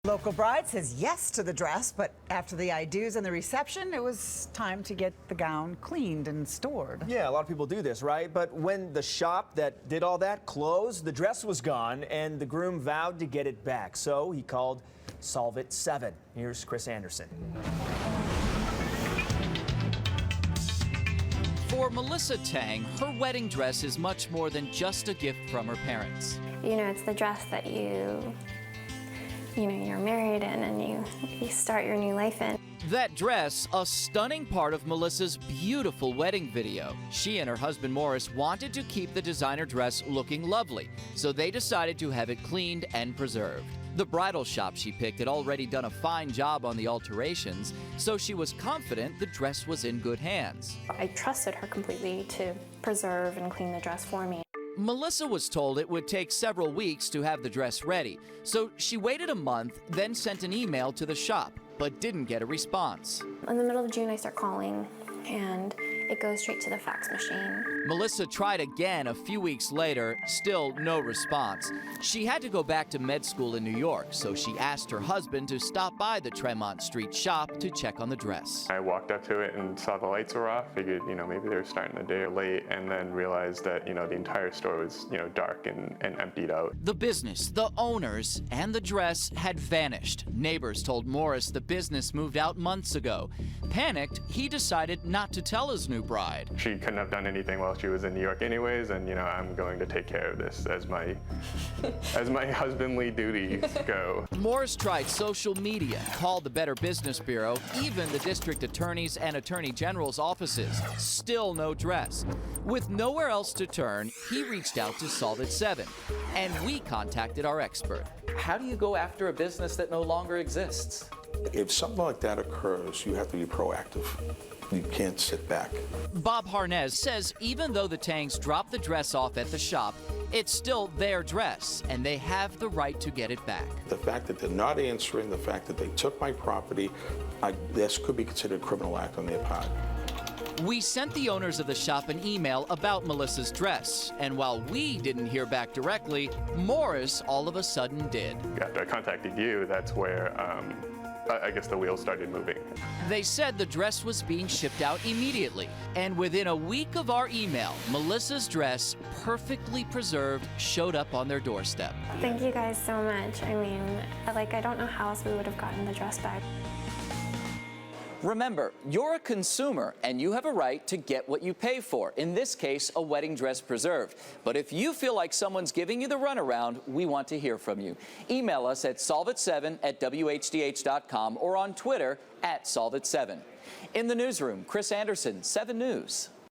Local bride says yes to the dress, but after the I-dos and the reception, it was time to get the gown cleaned and stored. Yeah, a lot of people do this, right? But when the shop that did all that closed, the dress was gone and the groom vowed to get it back. So he called Solve It 7. Here's Chris Anderson. For Melissa Tang, her wedding dress is much more than just a gift from her parents. You know, it's the dress that you're married in and you start your new life in. That dress, a stunning part of Melissa's beautiful wedding video. She and her husband Morris wanted to keep the designer dress looking lovely, so they decided to have it cleaned and preserved. The bridal shop she picked had already done a fine job on the alterations, so she was confident the dress was in good hands. I trusted her completely to preserve and clean the dress for me. Melissa was told it would take several weeks to have the dress ready, so she waited a month, then sent an email to the shop, but didn't get a response. In the middle of June, I start calling, and it goes straight to the fax machine. Melissa tried again a few weeks later, still no response. She had to go back to med school in New York, so she asked her husband to stop by the Tremont Street shop to check on the dress. I walked up to it and saw the lights were off, figured, maybe they were starting the day late, and then realized that, the entire store was, dark and emptied out. The business, the owners, and the dress had vanished. Neighbors told Morris the business moved out months ago. Panicked, he decided not to tell his new bride. She couldn't have done anything while she was in New York anyways, and I'm going to take care of this as my husbandly duties go. Morris tried social media, called the Better Business Bureau, even the district attorneys and attorney general's offices. Still no dress. With nowhere else to turn, he reached out to Solve It 7, and we contacted our expert. How do you go after a business that no longer exists? If something like that occurs, you have to be proactive. You can't sit back. Bob Harnez says even though the Tangs dropped the dress off at the shop, it's still their dress, and they have the right to get it back. The fact that they're not answering, the fact that they took my property, this could be considered a criminal act on their part. We sent the owners of the shop an email about Melissa's dress, and while we didn't hear back directly, Morris all of a sudden did. After I contacted you, that's where I guess the wheels started moving. They said the dress was being shipped out immediately, and within a week of our email, Melissa's dress, perfectly preserved, showed up on their doorstep. Thank you guys so much. I don't know how else we would have gotten the dress back. Remember, you're a consumer and you have a right to get what you pay for, in this case, a wedding dress preserved. But if you feel like someone's giving you the runaround, we want to hear from you. Email us at solveit7@whdh.com or on Twitter @solveit7. In the newsroom, Chris Anderson, 7 News.